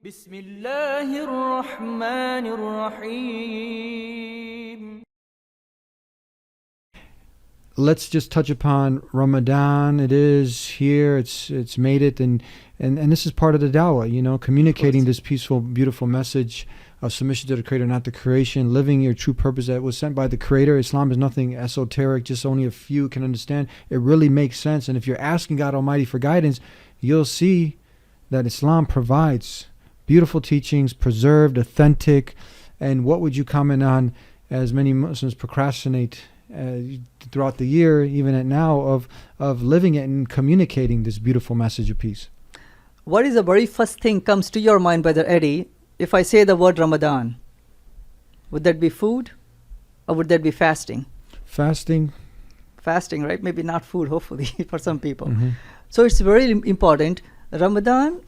بسم الله الرحمن الرحيم. Let's just touch upon Ramadan. It is here. It's made it, and this is part of the dawah. You know, communicating this peaceful, beautiful message of submission to the Creator, not the creation. Living your true purpose that was sent by the Creator. Islam is nothing esoteric. Just only a few can understand. It really makes sense. And if you're asking God Almighty for guidance, you'll see that Islam provides beautiful teachings, preserved, authentic. And what would you comment on, as many Muslims procrastinate throughout the year, even at now, of living it and communicating this beautiful message of peace? What is the very first thing comes to your mind, Brother Eddie, if I say the word Ramadan? Would that be food, or would that be fasting? Fasting. Fasting, right? Maybe not food, hopefully, for some people. Mm-hmm. So it's very important. Ramadan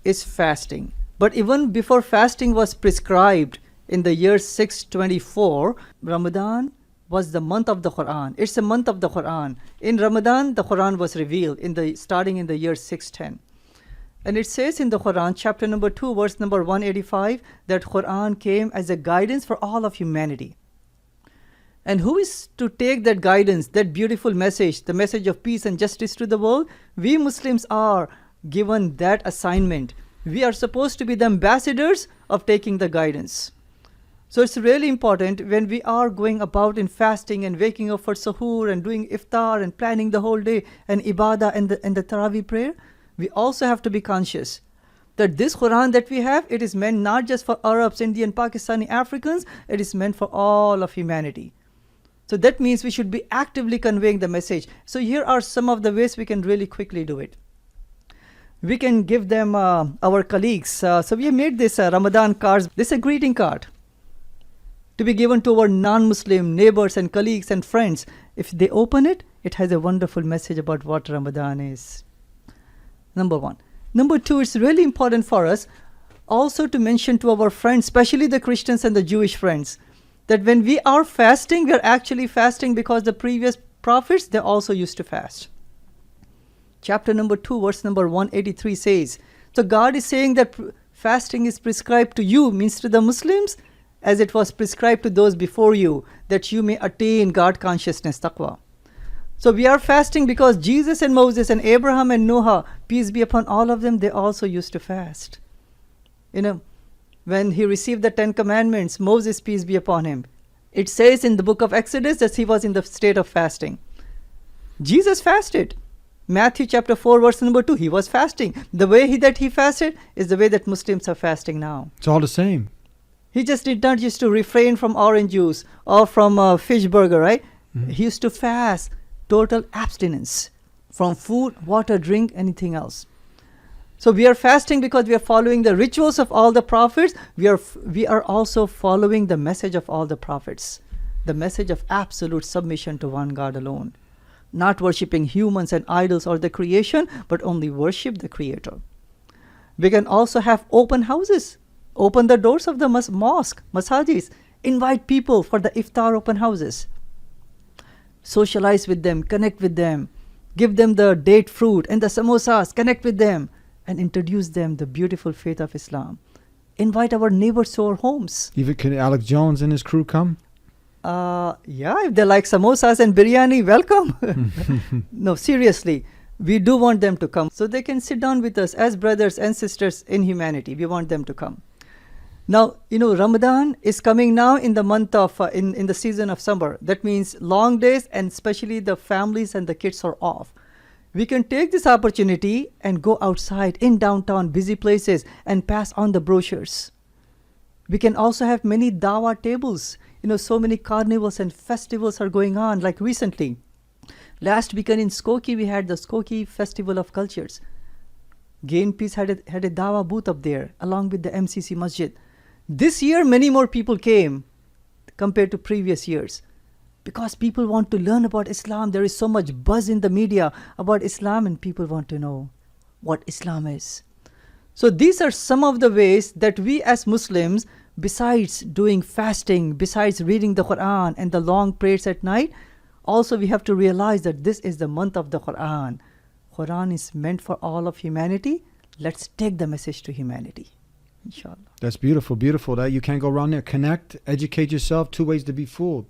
is fasting. But even before fasting was prescribed in the year 624, Ramadan was the month of the Quran. It's a month of the Quran. In Ramadan, the Quran was revealed starting in the year 610. And it says in the Quran, chapter number 2, verse number 185, that Quran came as a guidance for all of humanity. And who is to take that guidance, that beautiful message, the message of peace and justice to the world? We Muslims are given that assignment. We are supposed to be the ambassadors of taking the guidance. So it's really important when we are going about in fasting and waking up for suhoor and doing iftar and planning the whole day and ibadah and the Taraweeh prayer, we also have to be conscious that this Quran that we have, it is meant not just for Arabs, Indian, Pakistani, Africans, it is meant for all of humanity. So that means we should be actively conveying the message. So here are some of the ways we can really quickly do it. We can give them our colleagues. So we have made this Ramadan cards. This is a greeting card to be given to our non-Muslim neighbors and colleagues and friends. If they open it, it has a wonderful message about what Ramadan is. Number one. Number two, it's really important for us also to mention to our friends, especially the Christians and the Jewish friends, that when we are fasting, we are actually fasting because the previous prophets, they also used to fast. Chapter number 2, verse number 183 says, so God is saying that fasting is prescribed to you, means to the Muslims, as it was prescribed to those before you, that you may attain God consciousness, taqwa. So we are fasting because Jesus and Moses and Abraham and Noah, peace be upon all of them, they also used to fast. You know, when he received the 10 commandments, Moses, peace be upon him, it says in the book of Exodus that he was in the state of fasting. Jesus fasted. Matthew chapter 4 verse number 2, he was fasting. The way that he fasted is the way that Muslims are fasting now. It's all the same. He just did not used to refrain from orange juice or from fish burger, right? Mm-hmm. He used to fast, total abstinence from food, water, drink, anything else. So we are fasting because we are following the rituals of all the prophets. We are also following the message of all the prophets, the message of absolute submission to one God alone. Not worshipping humans and idols or the creation, but only worship the Creator. We can also have open houses. Open the doors of the mosque, masajis. Invite people for the iftar open houses. Socialize with them, connect with them. Give them the date fruit and the samosas, connect with them. And introduce them the beautiful faith of Islam. Invite our neighbors to our homes. Even can Alex Jones and his crew come? Yeah, if they like samosas and biryani, welcome. No, seriously, we do want them to come so they can sit down with us as brothers and sisters in humanity. We want them to come. Now, you know, Ramadan is coming now in the month of, in the season of summer. That means long days, and especially the families and the kids are off. We can take this opportunity and go outside in downtown busy places and pass on the brochures. We can also have many dawah tables. You know, so many carnivals and festivals are going on, like recently. Last weekend in Skokie, we had the Skokie Festival of Cultures. Gain Peace had a dawah booth up there, along with the MCC Masjid. This year, many more people came compared to previous years. Because people want to learn about Islam. There is so much buzz in the media about Islam, and people want to know what Islam is. So these are some of the ways that we as Muslims, besides doing fasting, besides reading the Quran and the long prayers at night, also we have to realize that this is the month of the Quran. Quran is meant for all of humanity. Let's take the message to humanity. Inshallah. That's beautiful, beautiful. That you can't go around there. Connect, educate yourself. 2 ways to be fooled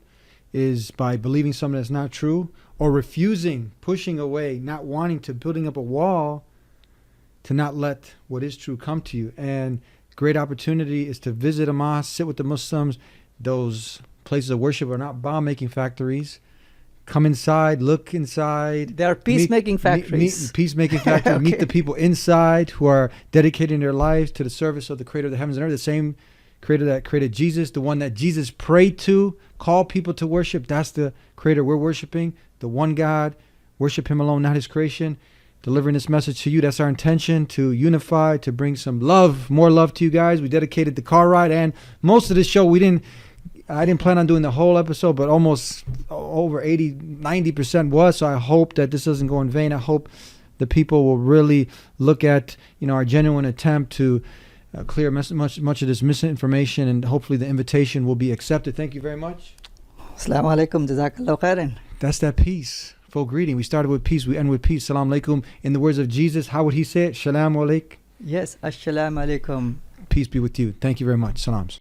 is by believing something that's not true, or refusing, pushing away, not wanting to, building up a wall to not let what is true come to you. And great opportunity is to visit a mosque, sit with the Muslims. Those places of worship are not bomb-making factories. Come inside, look inside. They are peacemaking factories. Peacemaking factories. Okay. Meet the people inside who are dedicating their lives to the service of the Creator of the heavens and earth, the same Creator that created Jesus, the one that Jesus prayed to, called people to worship. That's the Creator we're worshiping, the one God. Worship Him alone, not His creation. Delivering this message to you, that's our intention, to unify, to bring some love, more love to you guys. We dedicated the car ride, and most of this show I didn't plan on doing the whole episode, but almost over 80-90% was. So I hope that this doesn't go in vain. I hope the people will really look at our genuine attempt to clear much of this misinformation, and hopefully the invitation will be accepted. Thank you very much. Assalamu alaikum, jazakallahu khairan. That's that peaceful greeting. We started with peace, we end with peace. Salam alaikum. In the words of Jesus, how would He say it? Shalom alaik. Yes, assalamu alaikum. Peace be with you. Thank you very much. Salams.